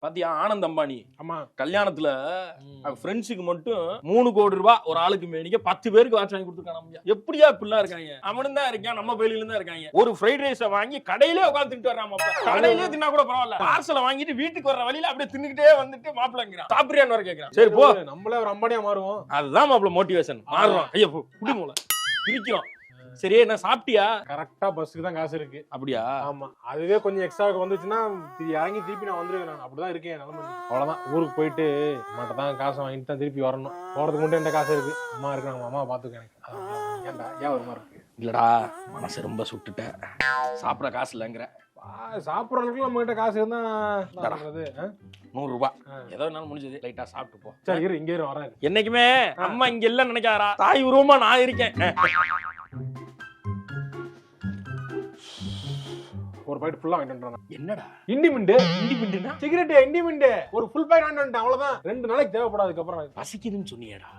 பாத்தியா ஆனந்த் அம்பானி ஆமா கல்யாணத்துல ஃப்ரெண்ட்ஸுக்கு மட்டும் 3 கோடி ரூபாய் ஒரு ஆளுக்கு மேனிக்க 10 பேருக்கு வாட்ச் வாங்கி கொடுத்துருக்கான். எப்படியா இப்படிலாம் இருக்காங்க? அவனும் தான் இருக்கான், நம்ம பயில தான் இருக்காங்க. ஒரு ஃப்ரைட் ரைஸ வாங்கி கடையிலே உட்கார்ந்து தின்ட்டு வர்றான். கடையிலே தின்னா கூட பரவாயில்ல, பார்சலை வாங்கிட்டு வீட்டுக்கு வர்ற வழியில அப்படியே தின்னுக்கிட்டே வந்துட்டு மாப்பிள்ளைங்கிறான், சாப்பிடுறியான்னு வர கேட்கிறான். சரி போ, நம்மளே ஒரு அம்பானியா மாறுவோம். அதுதான் மாப்பிள்ள மோட்டிவேஷன். மாறுறோம், ஐயோ குடி மூல பிரிக்கிறோம். சரி என்ன சாப்பிட்டியா? கரெக்டா பஸ்ஸுக்கு தான் காசு இருக்கு. அப்படியா? ஆமா, அதுவே கொஞ்சம் எக்ஸ்ட்ரா வந்துச்சுன்னா இறங்கி திருப்பி நான் வந்துருவேன். நான் அப்படிதான் இருக்கேன் நிலைமை. அவ்வளவுதான், ஊருக்கு போயிட்டு அம்மாட்ட தான் காசை வாங்கிட்டு தான் திருப்பி வரணும். போறதுக்கு மட்டும் எந்த காசு இருக்கு? அம்மா இருக்காங்க, அம்மா பாத்துக்க. எனக்கு ஏன்டா ஏன் ஒரு மாதிரி இருக்கு? இல்லடா மனசு ரொம்ப சுட்டுட்டேன், சாப்பிட காசு இல்லைங்கிற. சாப்பிட்ற அளவுக்கு நம்ம கிட்ட காசு இருந்தா 100 ரூபாய் ஏதோ என்னால முடிஞ்சது லைட்டா சாப்பிட்டு போ. சரி இரு, இங்கே வரேன். என்னைக்குமே அம்மா இங்க இல்ல நினைக்காரா, தாய் உருவமா நான் இருக்கேன். ஒரு பாக்கெட் ஃபுல்லா வாங்கிட்டு வந்தேன். என்னடா இண்டிமெண்ட்? இண்டிமெண்ட்னா சிகரெட் இண்டிமெண்ட் ஒரு ஃபுல் பாக்கெட் வாங்கிட்டு வந்துட்டேன். அவ்வளவுதான், 2 நாளைக்கு தேவைப்படாதுக்கு அப்புறம் பசிக்குதுன்னு சொன்னியேடா.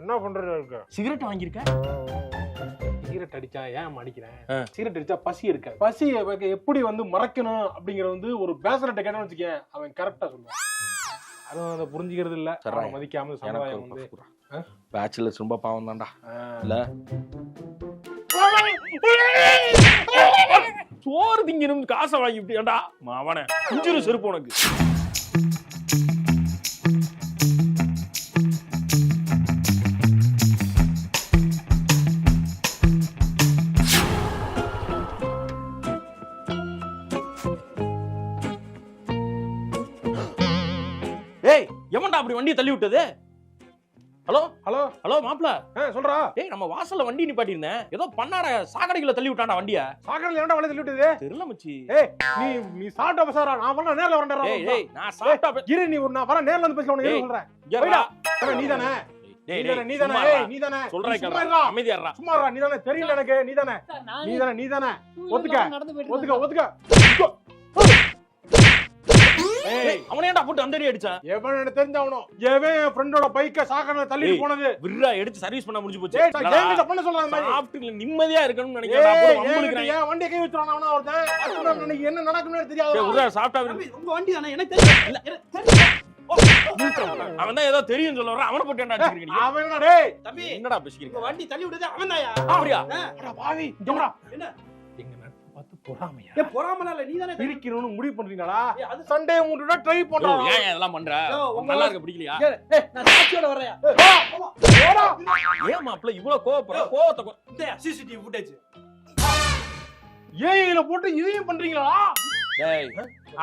என்ன பண்றது இருக்கு? சிகரெட் வாங்கியிருக்க? சிகரெட் அடிச்சா ஏன் அடிக்கிறேன்? சிகரெட் அடிச்சா பசி இருக்க, பசி எப்படி மறைக்கணும் அப்படிங்கறது ஒரு பேசலட்ட கேட்டா வச்சுக்க, அவன் கரெக்டா சொல்லுவான். அதுவும் அதை புரிஞ்சுக்கிறது இல்ல, மதிக்காம சமுதாயம் பேச்சுலர்ஸ் ரொம்ப பாவம் தான்டா. இல்ல சோறு திங்கணும் காசை வாங்கி விட்டியாண்டா மாவன, குஞ்சிரு செருப்பு உனக்கு. ஏய் எவன்டா அப்படி வண்டியை தள்ளி விட்டது? ஹலோ ஹலோ ஹலோ மாப்ள, சொல்றா. ஏய் நம்ம வாசல்ல வண்டி நிப்பாட்டி இருந்தேன், ஏதோ பண்ணாட சாக்கடைக்குள்ள தள்ளி விட்டான்டா வண்டிய. சாக்கடையில ஏன்டா வண்டி தள்ளி விட்டது? தெரியல மச்சி. ஏய் நீ சாப்பிட்ட பசாரா? நான் வரேன், நேர்ல வரேன்டா. ஏய் நான் சாப்பிட்டா இரு, நீ நான் வரேன், நேர்ல வந்து பேசலாம். உனக்கு சொல்றேன். நீதானே அமைதியா இருடா. சும்மா இருடா. நீதானே தெரியல எனக்கு. நீதானே ஒத்துக்க. அவனே ஏன்டா போட்டு அந்த அடி அடிச்சா? எவன் எனக்கு தெரிஞ்சவனோ, எவன் என் ஃப்ரெண்டோட பைக்க சாக்கடையில தள்ளி போனது. விர்ரா எடுத்து சர்வீஸ் பண்ண முடிஞ்சு போச்சு. ஏய் பண்ண சொல்றான் மாதிரி. சாப்பிட்டு நிம்மதியா இருக்கணும்னு நினைக்கிறேன். போடு வம்புக்குறான். ஏன் வண்டியை கை வச்சுறான் அவனா ஒருத்தன்? அப்புறம் என்ன நடக்கும்னு தெரியாது. ஏய் விர்ரா சாப்பிட்டா உங்க வண்டி தானே எனக்கு தெரியும். அவன் தான் ஏதோ தெரியும் சொல்ல வர, அவனை போட்டு என்ன அடிச்சிருக்கீங்க? அவன் என்ன டேய் தம்பி என்னடா பேசிக்கிறீங்க? வண்டி தள்ளி விடுது அவன்தாயா? அப்படியா? அட பாவி ஜோரா. என்ன எங்க நட்பு பார்த்து பொறாமையா? ஏ பொறாமல இல்ல, நீ தானே பிரிக்கணும்னு முடிவு பண்றீங்களா? அது சண்டே மூடுடா ட்ரை பண்றோம். ஏன் இதெல்லாம் பண்ற? நல்லா இருக்க பிடிக்கலையா? ஏய் நான் சாட்சியோட வரேன். போடா. ஏன் மாப்ள இவ்ளோ கோவப்படுற? கோவத்தை இந்த சிசிடிவி ஃபுட்டேஜ் ஏய்ல போட்டு இதையும் பண்றீங்களா? டேய்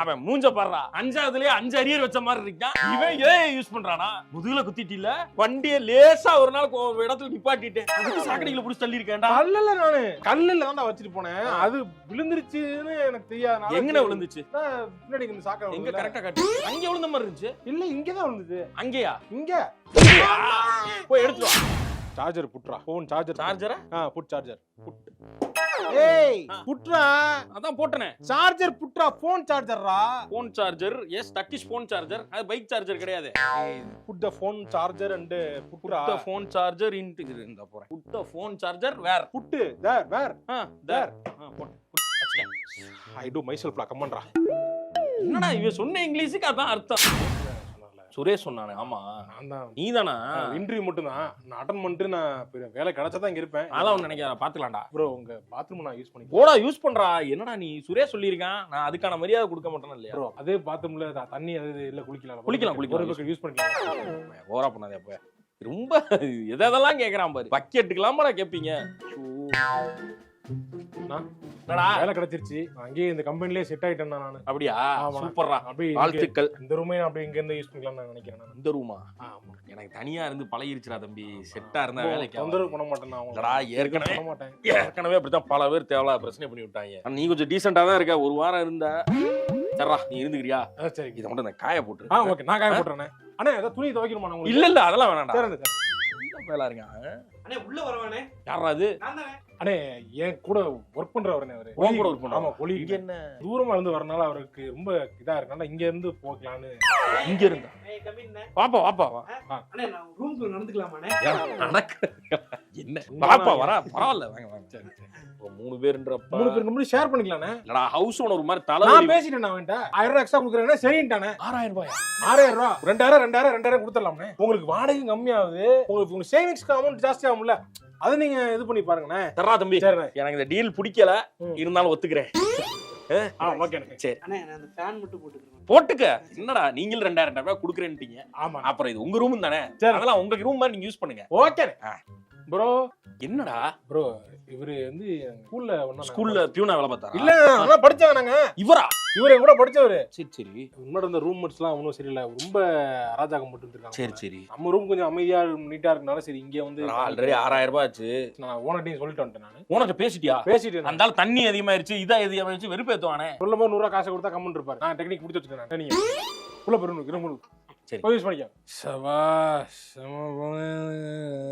அவன் மூஞ்ச பாறா, 5ஆவதுலயே 5 அரியர் வச்ச மாதிரி இருக்கான். இவன் ஏய் யூஸ் பண்றானா? முதுகுல குத்திட்டில வண்டியை லேசா ஒரு நாள் இடத்துல நிப்பாட்டிட்டேன், அதுக்கு சாக்கடையில புடிச்சு தள்ளி இருக்கேன்டா. கல்லல நானு கல்லுல தான் வச்சிட்டு போனேன், அது விழுந்துருச்சுன்னு எனக்கு தெரியாது. எங்கன விழுந்துச்சு? பின்னாடி இந்த சாக்கடை எங்க கரெக்ட்டா காட்டு. அங்க விழுந்த மாதிரி இருந்துச்சு. இல்ல இங்க தான் விழுந்துது. அங்கயா? இங்க போய் எடுத்து வா. சார்ஜர் புட்றா, போன் சார்ஜர். சார்ஜரா? Put charger put. ஏய் புட்றா, அதான் போட்டனே. சார்ஜர் புட்றா, போன் சார்ஜர்ரா. Phone charger yes, that is phone charger. அது பைக் சார்ஜர் கிடையாது. Put the phone charger and புட்றா தி போன் சார்ஜர் இன்டு இந்த போறேன். Put the phone charger where? Put there where? There. Put I to myself லா கமெண்ட்ரா. என்னடா இவ சொன்ன இங்கிலீஷ்க்கு அதான் அர்த்தம். சுரேஷ் சொன்னானே. ஆமா நான் தான். நீதானா? இன்டர்வியூ மட்டும் தான் நான் அட்டெண்ட் பண்ணிட்டு நான் வேலை கிடைச்சா இங்க இருப்பேன். அதெல்லாம் நினைக்கிறேன், பாத்துக்கலாம்டா. ப்ரோ உங்க பாத்ரூம் நான் யூஸ் பண்ணி போடா. யூஸ் பண்றா. என்னடா நீ சுரேஷ் சொல்லியிருக்கான், நான் அதுக்கான மரியாதை கொடுக்க மாட்டேனா இல்லையா? ப்ரோ அதே பாத்ரூம்ல தண்ணி அது இல்ல, குளிக்கலாம் யூஸ் பண்ணிக்கலாம். ஓவரா பண்ணாதே. அப்ப ரொம்ப எதெல்லாம் கேக்குறான் பாரு. பக்கெட்டுக்கலாமா கேப்பீங்க? வேலை கிடைச்சிருச்சு, அங்கேயே இந்த கம்பெனிலே செட் ஆயிட்டேன் நான். அப்படியா? சூப்பர்ரா. அப்படியே வாழ்த்துக்கள். இந்த ரூமே அப்படியே இங்க இருந்து யூஸ் பண்ணிக்கலாம் நான் நினைக்கிறேன். இந்த ரூமா எனக்கு தனியா இருந்து பழகிருச்சுடா தம்பி. செட்டா இருந்தா வேலைக்கு தொந்தரவு பண்ண மாட்டேன் நான். ஏற்கனவே பண்ண மாட்டேன். ஏற்கனவே அப்படித்தான் பல பேர் தேவையில்லாத பிரச்சனை பண்ணி விட்டாங்க. நீ கொஞ்சம் டீசெண்டா தான் இருக்க. ஒரு வாரம் இருந்த சரிடா, நீ இருந்துக்கிறியா? சரி இதை மட்டும் நான் காய போட்டு. ஓகே நான் காய போட்டுறேன். அண்ணா ஏதாவது துணி துவைக்கணுமா? இல்ல இல்ல அதெல்லாம் வேணாம்டா. வேலை இருங்க. அண்ணே உள்ள வரவானே. யாரா அது? அண்ணே என் கூட ஒர்க் பண்றவரே. அவரு உன் கூட ஒர்க் பண்றாரு. ஆமா கொலி. இங்க என்ன தூரமா இருந்து வரனால அவருக்கு ரொம்ப இதா இருக்கனால இங்க இருந்து போகலான்னு. இங்க இருந்தா பாப்பா வாப்பா வா. அண்ணே நான் ரூம்க்குள்ள நடந்துக்கலாமாண்ணே? நடக்க என்ன பாப்பா வரா பரவாயில்ல வாங்க வாங்க. சரி சரி. 3 பேருன்றப்ப 3 பேருக்கு மட்டும் ஷேர் பண்ணிக்கலானே. இல்லடா ஹவுஸ் ஓனர் ஒரு மாதிரி நான் தலை பேசிட்டேன் அவன்கிட்ட 1000 ரூபாய் எக்ஸ்ட்ரா கொடுக்குறேன்னா சரின்ட்டானே. 6000 ரூபாயா? 6000 ரூபாய் 2000 கொடுத்துடலாம்னே. உங்களுக்கு வாடகை கம்மியாகுது, உங்களுக்கு சேவிங்ஸ்க்கு அமௌண்ட் ஜாஸ்தி ஆகும்ல, அது நீங்க இது பண்ணி பாருங்கண்ணே. தர்றா தம்பி. சரிண்ணே. எனக்கு இந்த டீல் பிடிக்கல, இருந்தாலும் ஒத்துக்கிறேன். ஓகேண்ணே. சரி அண்ணே நான் அந்த ஃபேன் மட்டும் போட்டுக்கிறேன். போட்டுக்க. என்னடா நீங்கள் 2000 ரூபாய் குடுக்குறேன்ட்டீங்க. ஆமா. அப்புறம் இது உங்க ரூம் தானே, சரி. அதெல்லாம் உங்க ரூம் மாதிரி நீங்க யூஸ் பண்ணுங்க. ஓகேண்ணே. ப்ரோ என்னடா ப்ரோ இவரு வந்து ஸ்கூல்ல ஸ்கூல்ல பியூனா வேலை பார்த்தாரா? இல்ல ஆனா படிச்சவங்க நாங்க. இவரா? இவரு கூட படிச்சவரு. சரி சரி. உன்னோட இந்த ரூம்மேட்ஸ்லாம் ஒன்றும் சரியில்லை, ரொம்ப அராஜகம் போட்டு இருக்காங்க. சரி சரி. நம்ம ரூம் கொஞ்சம் அமைதியா நீட்டா இருக்கனால சரி இங்க வந்து ஆல்ரெடி 6000 ரூபாய் ஆச்சு. நான் ஓனர்ட்டையும் சொல்லிட்டு வந்துட்டேன். நான் உனக்கு பேசிட்டியா? பேசிட்டு அந்த தண்ணி அதிகமாயிருச்சு, இதா அதிகமாயிருச்சு, வெறுப்பேத்துவானே. சொல்லும் போது 100 ரூபா காசை கொடுத்தா கம்மன் இருப்பாரு. நான் டெக்னிக் முடிச்சு வச்சுக்கிறேன். நீங்க உள்ள போயிருங்க. சரி யூஸ் பண்ணிக்க. சபாஷ்.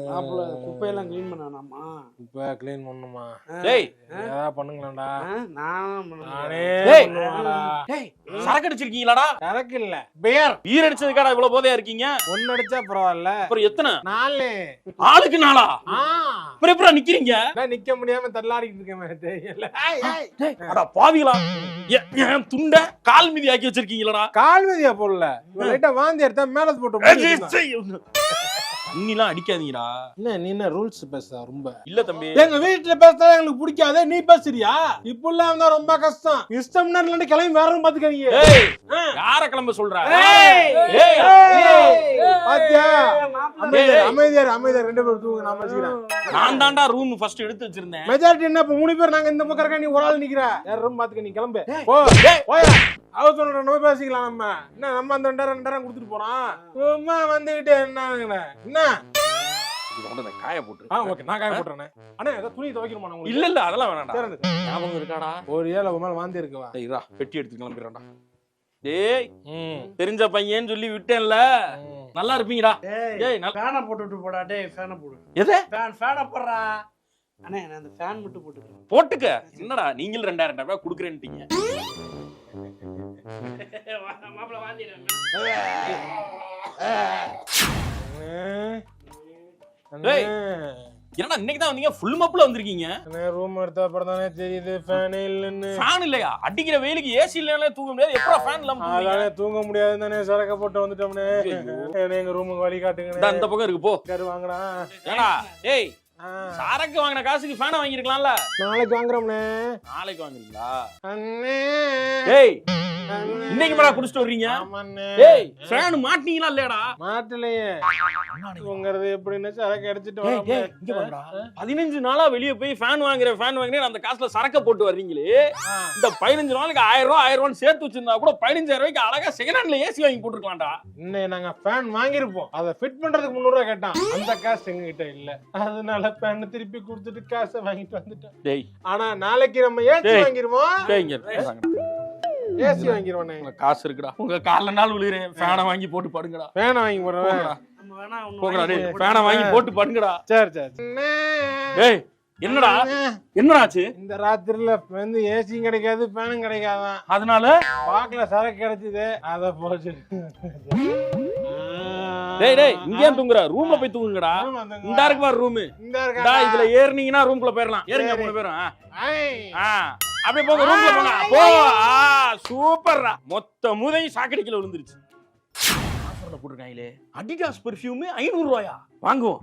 மாப்பிள குப்பையெல்லாம் க்ளீன் பண்ணானாமா? குப்பை க்ளீன் பண்ணுமா? டேய் ஏதாவது பண்ணுங்களாண்டா. நானே டேய். பண்ணுவாடா. டேய் சரக்கு அடிச்சிருக்கீங்களாடா? சரக்கு இல்ல பியர். பீர் அடிச்சதுக்காடா இவ்வளவு போதையா இருக்கீங்க? ஒன்னு அடிச்சா பரவாயில்ல. அப்புறம் எத்தனை? 4. ஆளுக்கு 4ஆ? அப்புறம் எப்படா நிக்கிறீங்க? நான் நிக்க முடியாம தள்ளாடிட்டு இருக்கேன். தெரியல. டேய் அட பாவிகளா, ஏன் துண்ட கால் மீதி ஆக்கி வச்சிருக்கீங்களாடா? கால் மீதியா போடல, லைட்டா வாந்தி எடுத்தா மேல போட்டு. தண்ணிலாம் அடிக்காதீங்கடா. என்ன நீ என்ன ரூல்ஸ் பேசுற? ரொம்ப இல்ல தம்பி, எங்க வீட்டுல பேசுறா எங்களுக்கு பிடிக்காதே, நீ பேசுறியா? இப்பெல்லாம் வந்தா ரொம்ப கஷ்டம். இஷ்டம்னா இல்ல கிளம்பி வேற பாத்துக்காதீங்க. ஏய் யார கிளம்ப சொல்ற? பாத்தியா? அமைதியார் 2 பேரும் தூங்க. நான் பேசிக்கிறேன். நான் தான்டா ரூம் ஃபர்ஸ்ட் எடுத்து வச்சிருந்தேன். மெஜாரிட்டி என்ன? இப்ப 3 பேர் நாங்க இந்த பக்கம் இருக்க, நீ ஒரு ஆள் நிக்கிற. யார் ரூம் பாத்துக்க, நீ கிளம்பு. போ போயா. அவ சொல்ற நம்ம பேசிக்கலாம். நம்ம என்ன நம்ம அந்த 2000 கொடுத்துட்டு போறோம். சும்மா வந்துகிட்டு என்ன காய போட்டு. ஓகே நான் காய போட்டுறேன். அண்ணா ஏதோ துணி துவைக்கணுமா? இல்ல இல்ல அதெல்லாம் வேணாம்டா. ஞாபகம் இருக்காடா? ஒரு ஏழை மேல வாந்தி இருக்குவா. டேய்ரா பெட்டி எடுத்து கிளம்பிடுறேன்டா. டேய் தெரிஞ்ச பையன்னு சொல்லி விட்டேன்ல, நல்லா இருப்பீங்கடா. டேய் ஃபேனை போட்டுட்டு போடா. டேய் ஃபேனை போடு. எது? ஃபேனை போடுறா. அண்ணே நான் அந்த ஃபேன் மட்டும் போட்டுக்கிறேன். போட்டுக்க. என்னடா நீங்கள் 2000 ரூபாய் குடுக்குறேன்ட்டீங்க. மாப்பிள வாந்திடுறேன். டேய் என்னடா இன்னைக்கு தான் வந்தீங்க, ஃபுல் மப்ல வந்திருக்கீங்க. ரூம் எடுத்த அப்புறம் தானே தெரியுது ஃபேன் இல்லன்னு. ஃபேன் இல்லையா? அடிக்கிற வெயிலுக்கு ஏசி இல்லனாலே தூங்க முடியாது. எப்பறா ஃபேன் இல்லாம தூங்குவீங்க? அதானே தூங்க முடியாது தானே, சரக்க போட்டு வந்துட்டோம்னே. எங்க ரூமுக்கு வழி காட்டுங்க. அந்த பக்கம் இருக்கு போ. வாங்கடா. ஏடா டேய் சரக்கு வாங்கின காசுக்கு ஃபேன் வாங்கிருக்கலாம்ல. நாளைக்கு வாங்குறோம்னே. நாளைக்கு வாங்குறீங்களா? அண்ணே டேய் இன்னைக்கு மேல குடிச்சிட்டு வர்றீங்க. டேய் ஃபேன் மாட்டீங்களா இல்லையாடா? மாட்டலையே. உங்கறது எப்படின்னு சரக்கு அடிச்சிட்டு டேய் டேய் இங்க வாடா. 15 நாளா வெளிய போய் ஃபேன் வாங்குறேன் அந்த காசுல சரக்க போட்டு வர்றீங்களே. இந்த 15 நாளுக்கு 1000 ரூபாய் சேர்த்து வச்சிருந்தா கூட 15000 ரூபாய்க்கு அழகா செகண்ட் ஹேண்ட்ல ஏசி வாங்கி போட்டுருக்கலாம்டா. இன்னைக்கு நாங்க ஃபேன் வாங்கிருப்போம், அதை ஃபிட் பண்றதுக்கு 300 ரூபாய் கேட்டான். அந்த காசு எங்க கிட்ட இல்ல, அதனால ஃபேன் திருப்பி கொடுத்துட்டு காசை வாங்கிட்டு வந்துட்டேன். டேய் ஆனா நாளைக்கு நம்ம ஏசி வாங்கிருவோம். டேய் இங்க ஏசி வாங்கிருவோம். உங்க காசு இருக்குடா, உங்க கால்ல நாள் விழுறேன். ஃபேனை வாங்கி போட்டு படுங்கடா. ஃபேனை வாங்கி போடுறேன். நம்ம வேணா போங்கடா டேய், ஃபேனை வாங்கி போட்டு படுங்கடா. சரி சரி. டேய் என்னடா என்னடாச்சு? இந்த ராத்திரில வந்து ஏசியும் கிடைக்காது ஃபேனும் கிடைக்காதான், அதனால பாக்கல சரக்கு கிடைச்சது அத போச்சு. டேய் டேய் இங்க ஏன் தூங்குற? ரூம்ல போய் தூங்குங்கடா. இந்த இருக்கு பாரு ரூம். டா இதுல ஏறுனீங்கன்னா ரூம்க்குள்ள போயிரலாம். ஏறுங்க 3 பேரும். அப்படியே போங்க ரூம்ல போங்க. போ. சூப்பர்ரா. மொத்த மூதையும் சாக்கடைக்குள்ள விழுந்துருச்சு. ஆஃபர்ல போட்டுருக்காங்களே. அடிடாஸ் பெர்ஃப்யூம் 500 ரூபாயா? வாங்குவோம்.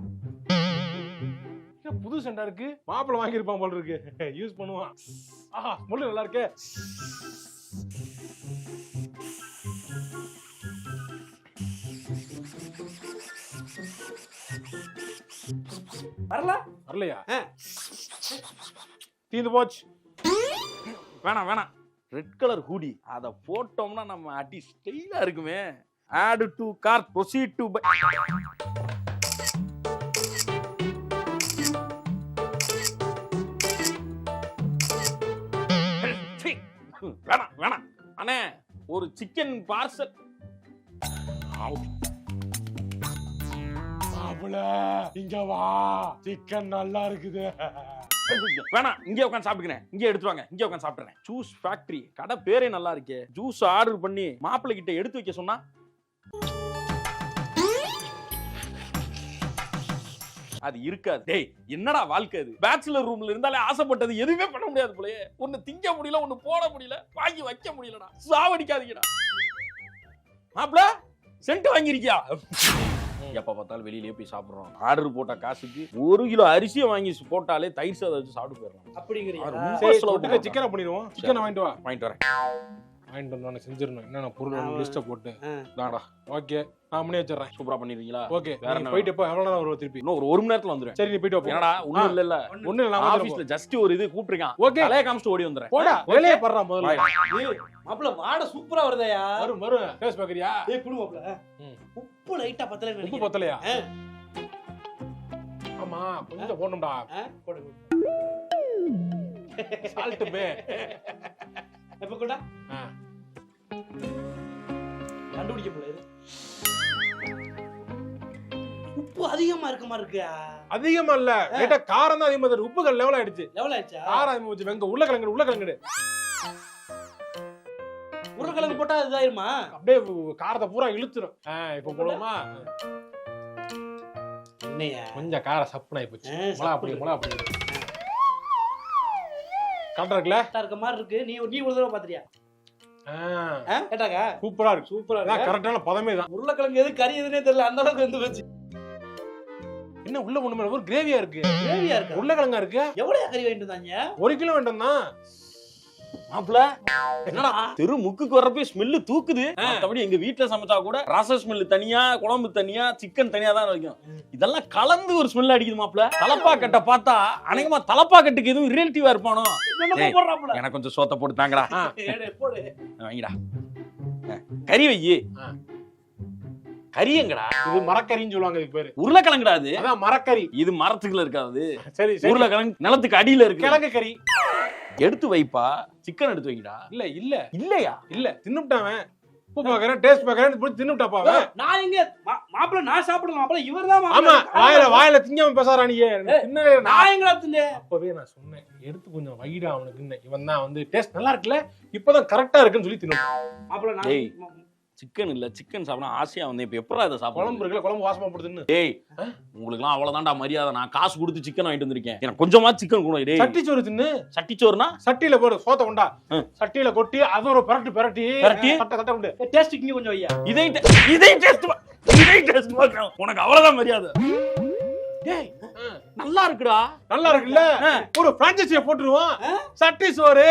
புது செண்டா இருக்கு, மாப்பிள வாங்கி இருப்பான் போல இருக்கு. யூஸ் பண்ணுவான். ஆஹா முள்ளு நல்லா இருக்கு. வரலையா? தீந்து போச்சு. வேணாம் வேணாம். ரெட் கலர் ஹூடி அத போட்டோம்னா நம்ம அடி ஸ்டைலா இருக்குமே. Add to cart proceed to buy. வேணாம் வேணாம் அண்ணே, ஒரு சிக்கன் பார்சல். மாப்பிள இங்க வா, சிக்கன் நல்லா இருக்குது. வேணாம் இங்கே உட்காந்து சாப்பிட்டுக்கிறேன். இங்கே எடுத்து வாங்க, இங்கே உட்காந்து சாப்பிடுறேன். ஜூஸ் ஃபேக்டரி கடை பேரே நல்லா இருக்கே. ஜூஸ் ஆர்டர் பண்ணி மாப்பிள்ளை கிட்ட எடுத்து வைக்க சொன்னா அது இருக்காது. டேய் என்னடா வாழ்க்கை அது? பேச்சுலர் ரூம்ல இருந்தாலே ஆசைப்பட்டது எதுவுமே பண்ண முடியாது போலயே. ஒன்னு திங்க முடியல, ஒன்னு போட முடியல, வாங்கி வைக்க முடியலடா. சாவடிக்காதீங்கடா. மாப்ள சென்ட் வாங்கிருக்கியா? எப்ப பார்த்தாலும் வெளியிலேயே போய் சாப்பிடுறோம். ஆர்டர் போட்ட காசுக்கு 1 கிலோ அரிசியை வாங்கி போட்டாலே தயிர் சாதம் வச்சு சாப்பிட்டு போயிடலாம். அப்படிங்கிறீங்க. சிக்கனை பண்ணிடுவோம். சிக்கனை வாங்கிட்டு வா. வாங்கிட்டு வரேன். வாங்கிட்டு வந்து செஞ்சிடணும். என்னென்ன பொருள் லிஸ்ட்டை போட்டு தாடா. ஓகே நான் பண்ணி வச்சிடறேன். சூப்பரா பண்ணிருக்கீங்களா? ஓகே நீ போயிட்டு எப்போ எவ்வளவு நேரம் வருவ திருப்பி? இன்னும் ஒரு மணி நேரத்துல வந்துருவேன். சரி நீ போயிட்டு வா. என்னடா ஒண்ணும் இல்ல ஒண்ணு இல்ல நான் ஆபீஸ்ல ஜஸ்ட் ஒரு இது கூப்பிட்டுருக்கான். ஓகே தலைய காமிச்சிட்டு ஓடி வந்துறேன். போடா வேலைய பண்றா முதல்ல. மாப்ள வாடை சூப்பரா வருதயா? வரும் டேஸ்ட் பாக்குறியா? டேய் குடு மாப்ள. உப்பு லைட்டா பத்தல நினைக்கிறேன். உப்பு பத்தலையா? ஆமா கொஞ்சம் போடணும்டா. போடு. சால்ட் பே. எப்ப கூட? கண்டுபிடிக்க போல. உப்பு அதிகமா இருக்க மாதிரி இருக்கா? அதிகமா இல்ல. லைட்டா காரம் தான் அதிகமா இருக்கு. உப்புகள் லெவல் ஆயிடுச்சு. லெவல் ஆயிடுச்சா? காரம் அதிகமா வச்சு வெங்க உருளைக்கிழங்கு. உருளைக்கிழங்கு போட்டா இதாயிருமா? அப்படியே காரத்தை பூரா இழுத்துரும். இப்ப போடுமா? என்னையா? கொஞ்சம் காரம் சப்புனாய் போச்சு. மொளா அப்படி. கரெக்டா இருக்குல்ல? கரெக்டா இருக்க மாதிரி இருக்கு. நீ ஒரு தடவை பாத்திரியா? கேட்டாங்க. சூப்பரா இருக்கு. கரெக்டான பதமே தான். உருளைக்கிழங்கு எது கறி எதுனே தெரியல. அந்த அளவுக்கு வந்து வச்சு. என்ன உள்ள ஒண்ணுமே ஒரு கிரேவியா இருக்கு. கிரேவியா இருக்கு. உருளைக்கிழங்கா இருக்கு. எவ்வளவு கறி வாங்கிட்டு வந்தாங்க? 1 கிலோ வேண்டாம் தான். மாப்ள என்னடா தெரு முக்குக்கு வரப்பே ஸ்மெல்லு தூக்குது. மத்தபடி எங்க வீட்டுல சமைச்சா கூட ரச ஸ்மெல் தனியா, குழம்பு தனியா, சிக்கன் தனியா தான் இருக்கும். இதெல்லாம் கலந்து ஒரு ஸ்மெல் அடிக்குது மாப்ள. தலப்பா கட்ட பார்த்தா அநேகமா தலப்பா கட்டுக்கு எதுவும் ரிலேட்டிவா இருப்பானோ? எனக்கு கொஞ்சம் சோத்த போட்டு தாங்கடா. வாங்கிடா. கறி வையி. கறி எங்கடா? இது மரக்கறின்னு சொல்லுவாங்க. இதுக்கு பேரு உருளைக்கிழங்குடா. அது அதான் மரக்கறி. இது மரத்துக்குள்ள இருக்காது. சரி உருளைக்கிழங்கு நிலத்துக்கு அடியில இருக்கு. கிழங்கு கறி எடுத்து வைப்பா. சிக்கன் எடுத்து வைங்கடா. இல்லையா? இல்ல தின்னுட்டான். உப்பு பாக்குறேன், டேஸ்ட் பாக்குறேன், போய் தின்னுட்டாப்பா. நான் எங்க மாப்பிள்ள நான் சாப்பிடுவேன். மாப்பிள்ள இவர்தான். ஆமா வாயில திங்காம பேசாரா நீ? நான் எங்கடா தின்னே? அப்பவே நான் சொன்னேன் எடுத்து கொஞ்சம் வைடா அவனுக்கு. இவன் தான் வந்து டேஸ்ட் நல்லா இருக்குல்ல, இப்பதான் கரெக்டா இருக்குன்னு சொல்லி தின்னுட்டான். மாப்பிள்ள நான் சிக்கன் இல்ல, சிக்கன் சாப்பிட ஆசையா வந்தேன். இப்ப எப்பறா இத சாப்பிட? குழம்பு இருக்குல, குழம்பு வாசமா போடுதுன்னு. டேய் உங்களுக்குலாம் அவ்வளவுதான்டா மரியாதை. நான் காசு கொடுத்து சிக்கன் வாங்கிட்டு வந்திருக்கேன். எனக்கு கொஞ்சமா சிக்கன் கொடு. டேய் சட்டி சோறு தின்னு. சட்டி சோறுனா சட்டியில போடு, சோத்த கொண்டா. சட்டியில கொட்டி அது ஒரு பரட்டி தட்ட உண்டு. டேஸ்ட் இங்க கொஞ்சம் வையா. இதை டேஸ்ட் உனக்கு அவ்வளவுதான் மரியாதை. டேய் நல்லா இருக்குடா. நல்லா இருக்குல்ல? ஒரு பிரான்சைஸியை போட்டுருவோம். சட்டி சோறு.